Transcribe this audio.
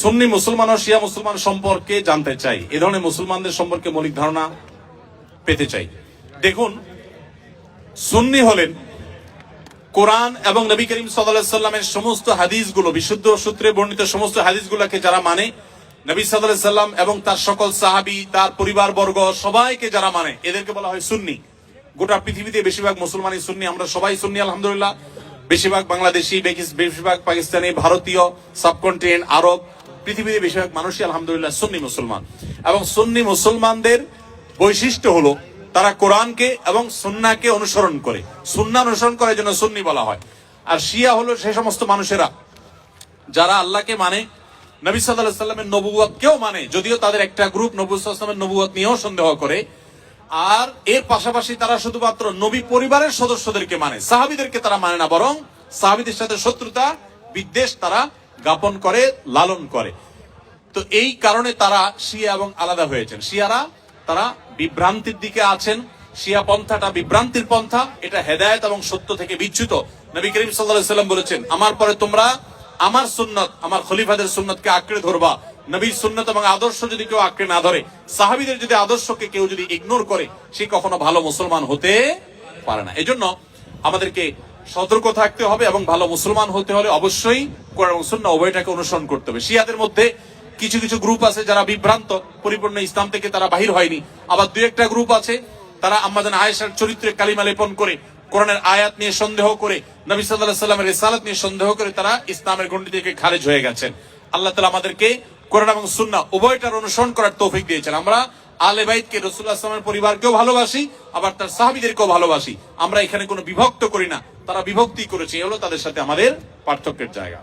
সুন্নি মুসলমান ও শিয়া মুসলমান সম্পর্কে জানতে চাই, এ ধরনের মুসলমানদের সম্পর্কে মৌলিক ধারণা পেতে চাই। দেখুন, সুন্নি হলেন কোরআন এবং নবী করিম সাল্লাল্লাহু আলাইহি সাল্লামের সমস্ত হাদিসগুলো, বিশুদ্ধ সূত্রে বর্ণিত সমস্ত হাদিসগুলোকে যারা মানে, নবী সাল্লাল্লাহু আলাইহি সাল্লাম এবং তার সকল সাহাবী, তার পরিবারবর্গ সবাইকে যারা মানে, এদেরকে বলা হয় সুন্নি। গোটা পৃথিবীতে বেশিরভাগ মুসলমানই সুন্নি, আমরা সবাই সুন্নি আলহামদুলিল্লাহ। বেশিরভাগ বাংলাদেশি, বেশিরভাগ পাকিস্তানি, ভারতীয়, সাবকন্টিনেন্ট, আরব, পৃথিবীতে বেশিরভাগ মানুষই আলহামদুলিল্লাহ সুন্নি মুসলমান। এবং সুন্নি মুসলমানদের বৈশিষ্ট্য হলো তারা কোরআনকে এবং সুন্নাহকে অনুসরণ করে, সুন্নাহ অনুসরণ করার জন্য সুন্নি বলা হয়। আর শিয়া হলো সেই সমস্ত মানুষেরা যারা আল্লাহকে মানে, নবী সাল্লাল্লাহু আলাইহি সাল্লামের নবুয়তকেও মানে, যদিও তাদের একটা গ্রুপ নবী সাল্লাল্লাহু আলাইহি সাল্লামের নবুয়ত নিয়েও সন্দেহ করে। আর এর পাশাপাশি তারা শুধুমাত্র নবী পরিবারের সদস্যদেরকে মানে, সাহাবীদেরকে তারা মানে না, বরং সাহাবীদের সাথে শত্রুতা বিদ্বেষ তারা জ্ঞাপন করে, লালন করে। তো এই কারণে তারা শিয়া এবং আলাদা হয়েছেন। শিয়ারা তারা বিভ্রান্তির দিকে আছেন। শিয়া পন্থাটা বিভ্রান্তির পন্থা, এটা হেদায়েত এবং সত্য থেকে বিচ্যুত। নবী করিম সাল্লাল্লাহু আলাইহি সাল্লাম বলেছেন, আমার পরে তোমরা আমার সুন্নত, আমার খলিফাদের সুন্নতকে আঁকড়ে ধরবা। নবীর সুন্নত এবং আদর্শ যদি কেউ আঁকড়ে না ধরে, সাহাবীদের যদি আদর্শকে কেউ যদি ইগনোর করে, সে কখনো ভালো মুসলমান হতে পারে না। এজন্য আমাদেরকে সতর্ক থাকতে হবে এবং ভালো মুসলমান হতে হলে অবশ্যই কোরআন এবং সুন্নাহ উভয়টাকে অনুসরণ করতে হবে। শিয়াদের মধ্যে কিছু কিছু গ্রুপ আছে যারা বিভ্রান্ত, পরিপূর্ণ ইসলাম থেকে তারা বাহির হয়নি। আবার দুই একটা গ্রুপ আছে তারা আম্মাজান আয়েশার চরিত্রে কালিমা লেপন করে, কোরআনের আয়াত নিয়ে সন্দেহ করে, নবী সাল্লাল্লাহু আলাইহি সাল্লামের রিসালাত নিয়ে সন্দেহ করে তারা ইসলামের গণ্ডি থেকে খারিজ হয়ে গেছেন। আল্লাহ তাআলা আমাদেরকে কোরআন এবং সুন্নাহ উভয়টার অনুসরণ করার তৌফিক দিয়েছেন। আমরা আলে বাইতকে, রাসূলুল্লাহ সাল্লাল্লাহু আলাইহি ওয়াসাল্লামের পরিবারকেও ভালোবাসি, আবার তার সাহাবীদেরকেও ভালোবাসি। আমরা এখানে কোনো বিভক্ত করি না, তারা বিভক্তি করেছে, এই হলো তাদের সাথে আমাদের পার্থক্যের জায়গা।